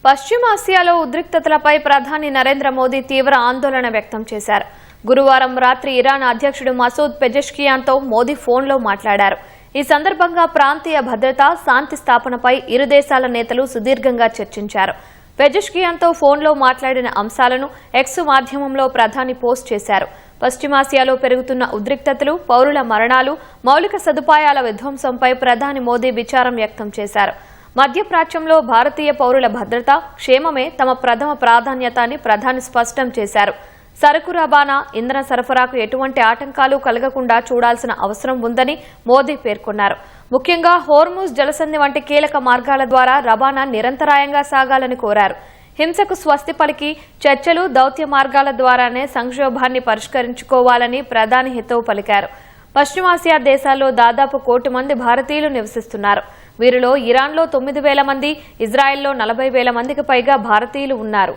పశ్చిమాసియాలో ఉద్రిక్తతలపై ప్రధాని నరేంద్ర మోదీ తీవ్ర ఆందోళన వ్యక్తం చేశారు. గురువారం రాత్రి ఇరాన్ అధ్యక్షుడు మసూద్ పెజెష్కియాన్తో మోదీ ఫోన్లో మాట్లాడారు. ఈ సందర్భంగా ప్రాంతీయ భద్రత, శాంతి స్థాపనపై ఇరు దేశాల నేతలు సుదీర్ఘంగా చర్చించారు. పెజెష్కియాన్తో ఫోన్లో మాట్లాడిన అంశాలను ఎక్స్ మాధ్యమంలో ప్రధాని పోస్ట్ చేశారు. పశ్చిమాసియాలో పెరుగుతున్న ఉద్రిక్తతలు, పౌరుల మరణాలు, మౌలిక సదుపాయాల విధ్వంసంపై ప్రధాని మోదీ విచారం వ్యక్తం చేశారు. మధ్యప్రాచ్యంలో భారతీయ పౌరుల భద్రత, క్షేమమే తమ ప్రథమ ప్రాధాన్యత అని ప్రధాని స్పష్టం చేశారు. సరుకు రవాణా, ఇంధన సరఫరాకు ఎటువంటి ఆటంకాలు కలగకుండా చూడాల్సిన అవసరం ఉందని మోదీ పేర్కొన్నారు. ముఖ్యంగా హోర్ముజ్ జలసంధి వంటి కీలక మార్గాల ద్వారా రవాణా నిరంతరాయంగా సాగాలని కోరారు. హింసకు స్వస్తి పలికి చర్చలు, దౌత్య మార్గాల ద్వారానే సంక్షోభాన్ని పరిష్కరించుకోవాలని ప్రధాని హితవు పలికారు. పశ్చిమాసియా దేశాల్లో దాదాపు 1 కోటి మంది భారతీయులు నివసిస్తున్నారు. వీరిలో ఇరాన్లో 9,000 మంది, ఇజ్రాయెల్లో 40,000 మందికి పైగా భారతీయులు ఉన్నారు.